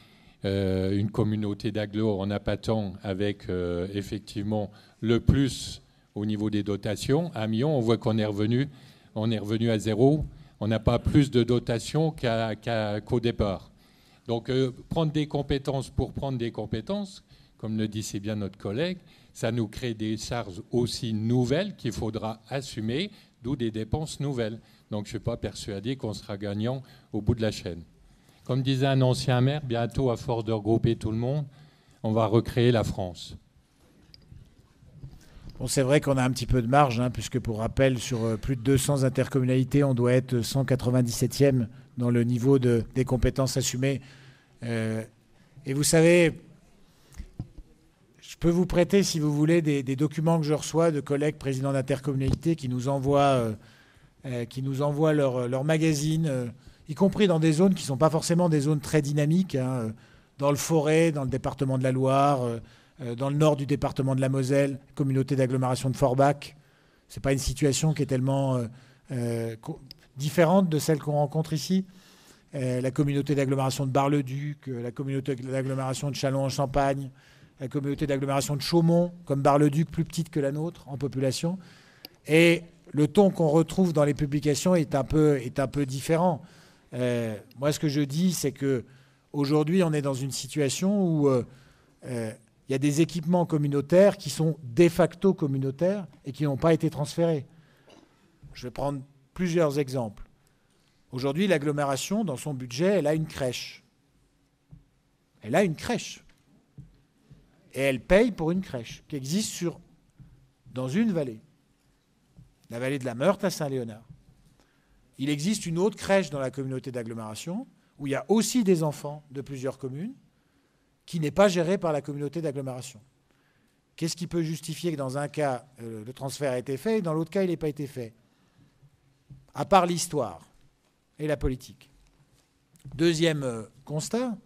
une communauté d'agglo en appâtant avec effectivement le plus au niveau des dotations, à Mion, on voit qu'on est revenu à zéro. On n'a pas plus de dotations qu'au départ. Donc, prendre des compétences pour prendre des compétences, comme le dit si bien notre collègue, ça nous crée des charges aussi nouvelles qu'il faudra assumer, d'où des dépenses nouvelles. Donc, je ne suis pas persuadé qu'on sera gagnant au bout de la chaîne. Comme disait un ancien maire, bientôt, à force de regrouper tout le monde, on va recréer la France. Bon, c'est vrai qu'on a un petit peu de marge, hein, puisque pour rappel, sur plus de 200 intercommunalités, on doit être 197e dans le niveau des compétences assumées. Et vous savez, je peux vous prêter, si vous voulez, des documents que je reçois de collègues présidents d'intercommunalités qui nous envoient leur magazine, y compris dans des zones qui ne sont pas forcément des zones très dynamiques, hein, dans le Forêt, dans le département de la Loire, dans le nord du département de la Moselle, communauté d'agglomération de Forbach. Ce n'est pas une situation qui est tellement différente de celle qu'on rencontre ici. La communauté d'agglomération de Bar-le-Duc, la communauté d'agglomération de Châlons-en-Champagne, la communauté d'agglomération de Chaumont, comme Bar-le-Duc, plus petite que la nôtre en population. Et le ton qu'on retrouve dans les publications est un peu différent. Moi, ce que je dis, c'est qu'aujourd'hui, on est dans une situation où il y a des équipements communautaires qui sont de facto communautaires et qui n'ont pas été transférés. Je vais prendre plusieurs exemples. Aujourd'hui, l'agglomération, dans son budget, elle a une crèche. Elle a une crèche. Et elle paye pour une crèche qui existe dans une vallée. La vallée de la Meurthe à Saint-Léonard. Il existe une autre crèche dans la communauté d'agglomération où il y a aussi des enfants de plusieurs communes qui n'est pas gérée par la communauté d'agglomération. Qu'est-ce qui peut justifier que dans un cas, le transfert a été fait et dans l'autre cas, il n'ait pas été fait? À part l'histoire et la politique. Deuxième constat,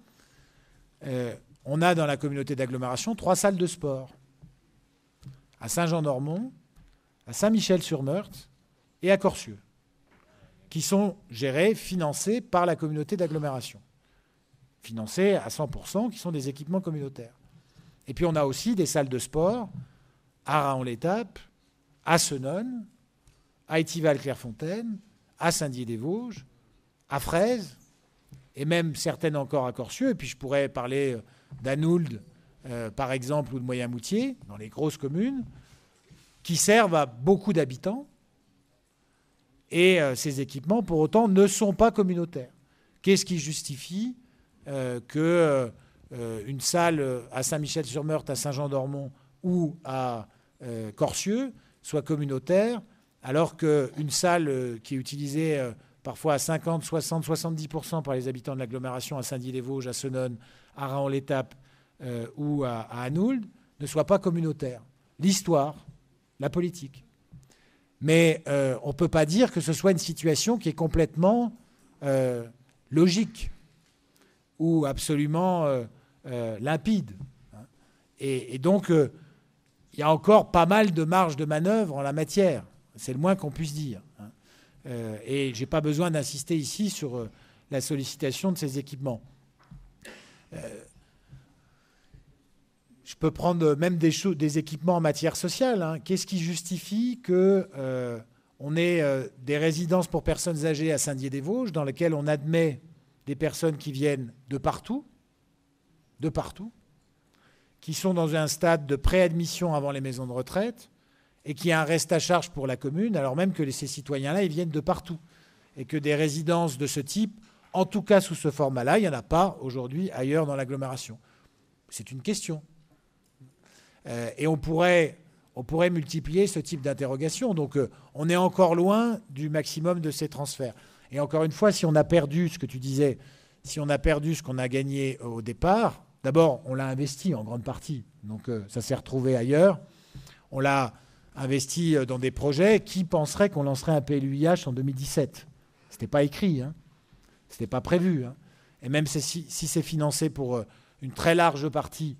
on a dans la communauté d'agglomération 3 salles de sport. À Saint-Jean-d'Ormont, à Saint-Michel-sur-Meurthe et à Corcieux, qui sont gérées, financées par la communauté d'agglomération. Financées à 100%, qui sont des équipements communautaires. Et puis on a aussi des salles de sport à Raon-l'Étape, à Senones, à Étival-Clairefontaine, à Saint-Dié-des-Vosges, à Fraise, et même certaines encore à Corcieux. Et puis je pourrais parler d'Anould, par exemple, ou de Moyen-Moutier, dans les grosses communes, qui servent à beaucoup d'habitants. Et ces équipements, pour autant, ne sont pas communautaires. Qu'est-ce qui justifie qu'une salle à Saint-Michel-sur-Meurthe, à Saint-Jean-d'Ormont, ou à Corcieux soit communautaire, alors qu'une salle qui est utilisée parfois à 50, 60, 70% par les habitants de l'agglomération à Saint-Dié-les-Vosges, à Senones, à Raon-l'Étape ou à Anould ne soit pas communautaire. L'histoire, la politique. Mais on ne peut pas dire que ce soit une situation qui est complètement logique ou absolument limpide. Et donc, il y a encore pas mal de marge de manœuvre en la matière. C'est le moins qu'on puisse dire. Et je n'ai pas besoin d'insister ici sur la sollicitation de ces équipements. Je peux prendre même des équipements en matière sociale. Qu'est-ce qui justifie qu'on ait des résidences pour personnes âgées à Saint-Dié-des-Vosges dans lesquelles on admet des personnes qui viennent de partout, qui sont dans un stade de préadmission avant les maisons de retraite et qui a un reste à charge pour la commune, alors même que ces citoyens-là, ils viennent de partout. Et que des résidences de ce type, en tout cas sous ce format-là, il n'y en a pas aujourd'hui ailleurs dans l'agglomération. C'est une question. Et on pourrait multiplier ce type d'interrogation. Donc on est encore loin du maximum de ces transferts. Et encore une fois, si on a perdu ce que tu disais, si on a perdu ce qu'on a gagné au départ, d'abord, on l'a investi en grande partie. Donc ça s'est retrouvé ailleurs. On l'a investi dans des projets. Qui penserait qu'on lancerait un PLUIH en 2017 ? Ce n'était pas écrit. Ce n'était pas prévu. Et même si c'est financé pour une très large partie,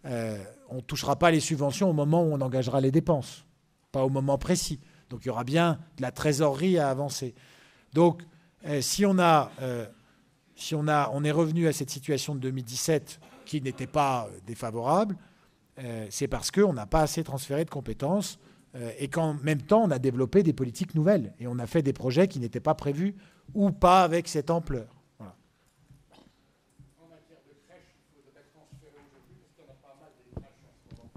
on ne touchera pas les subventions au moment où on engagera les dépenses, pas au moment précis. Donc il y aura bien de la trésorerie à avancer. Donc si on est revenu à cette situation de 2017 qui n'était pas défavorable, c'est parce qu'on n'a pas assez transféré de compétences et qu'en même temps on a développé des politiques nouvelles et on a fait des projets qui n'étaient pas prévus ou pas avec cette ampleur. Voilà. En matière de crèche, il faudrait transférer aujourd'hui parce qu'il y en a pas mal des crèches en ce moment.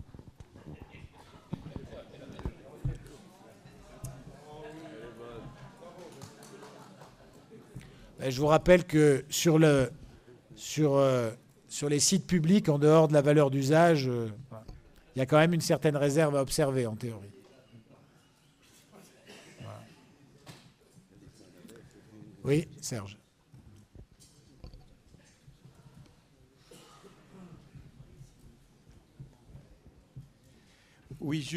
Je vous rappelle que sur les sites publics, en dehors de la valeur d'usage, il y a quand même une certaine réserve à observer en théorie. Voilà. Oui, Serge. Oui,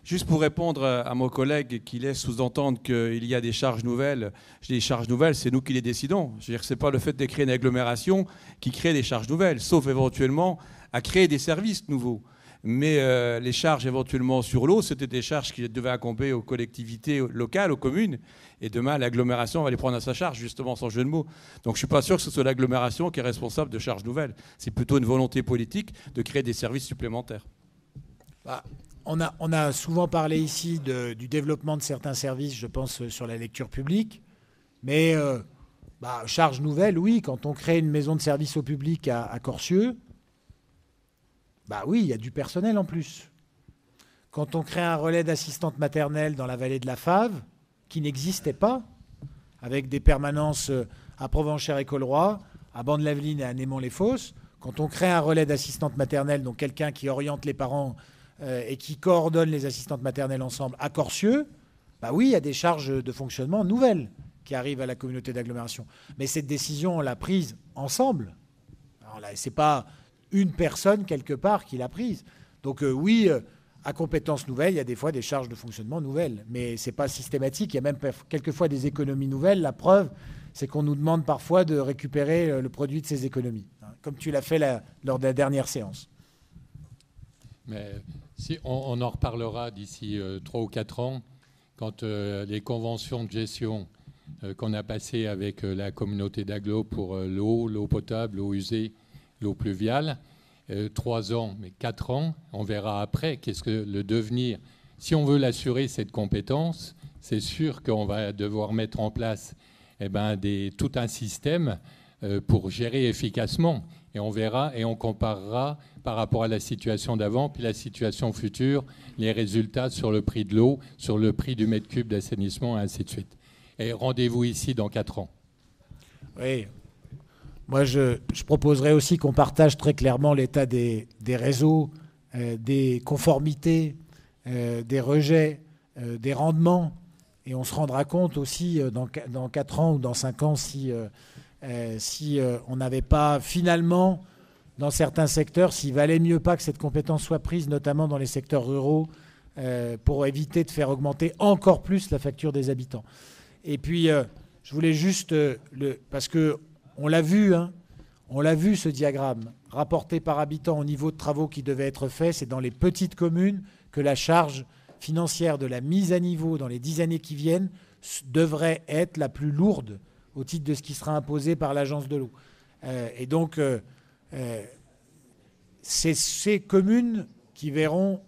juste pour répondre à mon collègue qui laisse sous-entendre qu'il y a des charges nouvelles. Les charges nouvelles, c'est nous qui les décidons. Je veux dire, ce n'est pas le fait de créer une agglomération qui crée des charges nouvelles, sauf éventuellement à créer des services nouveaux. Mais les charges éventuellement sur l'eau, c'était des charges qui devaient incomber aux collectivités locales, aux communes. Et demain, l'agglomération va les prendre à sa charge, justement, sans jeu de mots. Donc je ne suis pas sûr que ce soit l'agglomération qui est responsable de charges nouvelles. C'est plutôt une volonté politique de créer des services supplémentaires. On a souvent parlé ici du développement de certains services, je pense, sur la lecture publique. Mais charge nouvelle, oui, quand on crée une maison de service au public à Corcieux, oui, il y a du personnel en plus. Quand on crée un relais d'assistante maternelle dans la vallée de la Fave, qui n'existait pas, avec des permanences à Provenchères et Colroy, à Bande-Laveline et à Némont-les-Fosses, quand on crée un relais d'assistante maternelle, donc quelqu'un qui oriente les parents et qui coordonne les assistantes maternelles ensemble à Corcieux, oui, il y a des charges de fonctionnement nouvelles qui arrivent à la communauté d'agglomération. Mais cette décision, on l'a prise ensemble. Ce n'est pas une personne quelque part qui l'a prise. Donc oui, à compétences nouvelles, il y a des fois des charges de fonctionnement nouvelles. Mais ce n'est pas systématique. Il y a même quelquefois des économies nouvelles. La preuve, c'est qu'on nous demande parfois de récupérer le produit de ces économies, comme tu l'as fait lors de la dernière séance. Mais si on en reparlera d'ici 3 ou 4 ans, quand les conventions de gestion qu'on a passées avec la communauté d'agglo pour l'eau potable, l'eau usée, l'eau pluviale, 3 ans, mais 4 ans, on verra après qu'est-ce que le devenir. Si on veut l'assurer, cette compétence, c'est sûr qu'on va devoir mettre en place tout un système pour gérer efficacement. Et on verra et on comparera par rapport à la situation d'avant, puis la situation future, les résultats sur le prix de l'eau, sur le prix du mètre cube d'assainissement, et ainsi de suite. Et rendez-vous ici dans 4 ans. Oui. moi, je proposerais aussi qu'on partage très clairement l'état des réseaux, des conformités, des rejets, des rendements. Et on se rendra compte aussi dans 4 ans ou dans 5 ans si on n'avait pas finalement, dans certains secteurs, s'il valait mieux pas que cette compétence soit prise, notamment dans les secteurs ruraux, pour éviter de faire augmenter encore plus la facture des habitants. Et puis, je voulais juste, parce qu'on l'a vu, hein, on l'a vu ce diagramme, rapporté par habitant au niveau de travaux qui devaient être faits, c'est dans les petites communes que la charge financière de la mise à niveau dans les 10 années qui viennent devrait être la plus lourde au titre de ce qui sera imposé par l'agence de l'eau. Et donc, c'est ces communes qui verront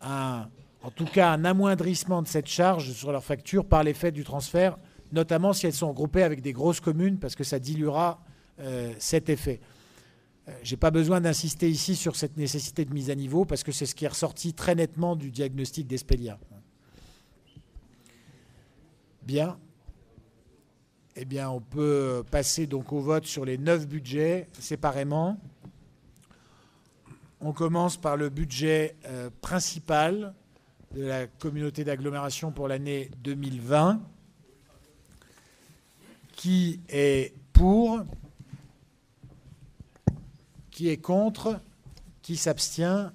en tout cas un amoindrissement de cette charge sur leur facture par l'effet du transfert, notamment si elles sont regroupées avec des grosses communes, parce que ça diluera cet effet. Je n'ai pas besoin d'insister ici sur cette nécessité de mise à niveau, parce que c'est ce qui est ressorti très nettement du diagnostic d'Espelia. Bien. Eh bien, on peut passer donc au vote sur les 9 budgets séparément. On commence par le budget principal de la communauté d'agglomération pour l'année 2020. Qui est pour? Qui est contre? Qui s'abstient?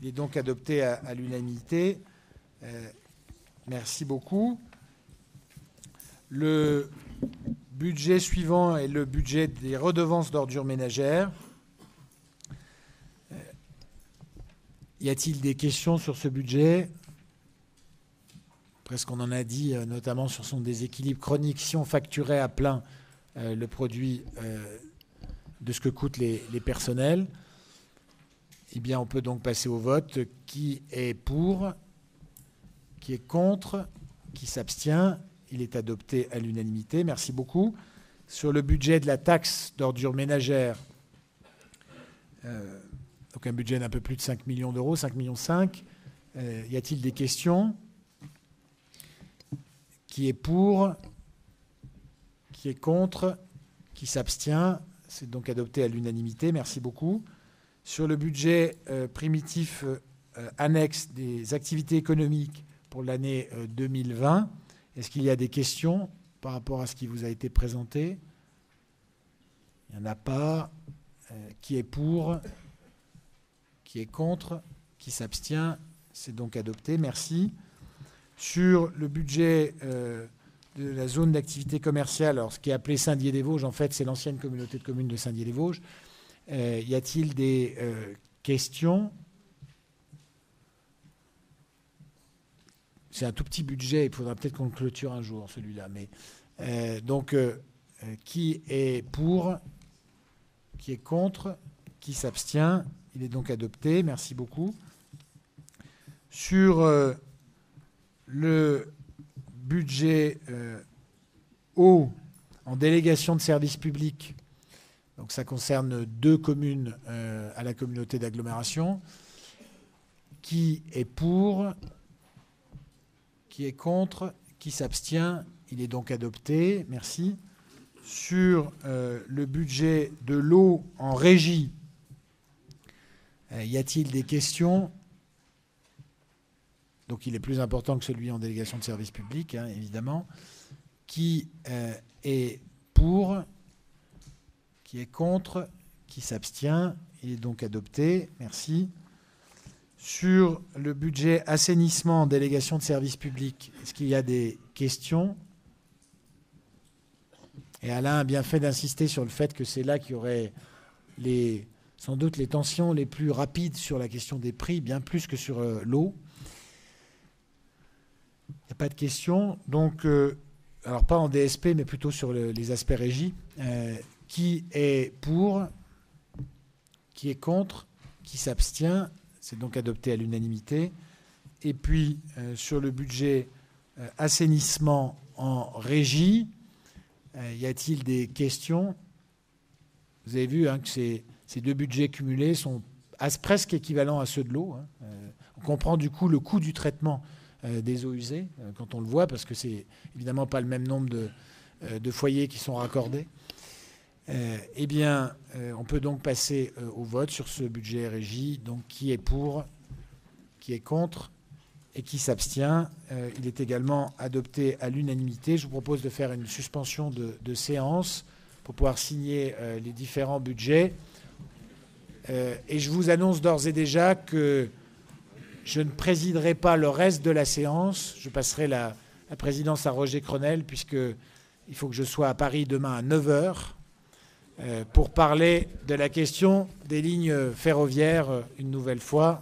Il est donc adopté à l'unanimité. Merci beaucoup. Le budget suivant est le budget des redevances d'ordures ménagères. Y a-t-il des questions sur ce budget? Presque on en a dit, notamment sur son déséquilibre chronique. Si on facturait à plein le produit de ce que coûtent les personnels, eh bien, on peut donc passer au vote. Qui est pour? Qui est contre? Qui s'abstient? Il est adopté à l'unanimité. Merci beaucoup. Sur le budget de la taxe d'ordures ménagères, donc un budget d'un peu plus de 5 millions d'euros, 5,5 millions. Y a-t-il des questions? Qui est pour? Qui est contre? Qui s'abstient? C'est donc adopté à l'unanimité. Merci beaucoup. Sur le budget primitif annexe des activités économiques pour l'année 2020, est-ce qu'il y a des questions par rapport à ce qui vous a été présenté? Il n'y en a pas. Qui est pour? Qui est contre? Qui s'abstient? C'est donc adopté. Merci. Sur le budget de la zone d'activité commerciale, alors ce qui est appelé Saint-Dié-des-Vosges, en fait, c'est l'ancienne communauté de communes de Saint-Dié-des-Vosges. Y a-t-il des questions? C'est un tout petit budget, il faudra peut-être qu'on le clôture un jour, celui-là. Mais, donc, qui est pour? Qui est contre? Qui s'abstient? Il est donc adopté. Merci beaucoup. Sur le budget eau en délégation de services publics, donc ça concerne 2 communes à la communauté d'agglomération. Qui est pour? Qui est contre? Qui s'abstient? Il est donc adopté. Merci. Sur le budget de l'eau en régie, y a-t-il des questions? Donc il est plus important que celui en délégation de service public, hein, évidemment. Qui est pour? Qui est contre? Qui s'abstient? Il est donc adopté. Merci. Sur le budget assainissement en délégation de service public, est-ce qu'il y a des questions? Et Alain a bien fait d'insister sur le fait que c'est là qu'il y aurait sans doute les tensions les plus rapides sur la question des prix, bien plus que sur l'eau. Il n'y a pas de questions. Donc, alors pas en DSP, mais plutôt sur les aspects régie. Qui est pour? Qui est contre? Qui s'abstient? C'est donc adopté à l'unanimité. Et puis, sur le budget assainissement en régie, y a-t-il des questions? Vous avez vu hein, que ces 2 budgets cumulés sont presque équivalents à ceux de l'eau. Hein. On comprend du coup le coût du traitement des eaux usées, quand on le voit, parce que c'est évidemment pas le même nombre de foyers qui sont raccordés. Eh bien, on peut donc passer au vote sur ce budget régie. Donc, qui est pour, qui est contre et qui s'abstient. Il est également adopté à l'unanimité. Je vous propose de faire une suspension de séance pour pouvoir signer les différents budgets. Et je vous annonce d'ores et déjà que je ne présiderai pas le reste de la séance. Je passerai la présidence à Roger Crenel, puisqu'il faut que je sois à Paris demain à 9h pour parler de la question des lignes ferroviaires une nouvelle fois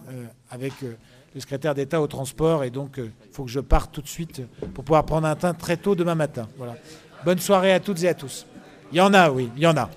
avec le secrétaire d'État au transport. Et donc, il faut que je parte tout de suite pour pouvoir prendre un train très tôt demain matin. Voilà. Bonne soirée à toutes et à tous. Il y en a, oui, il y en a.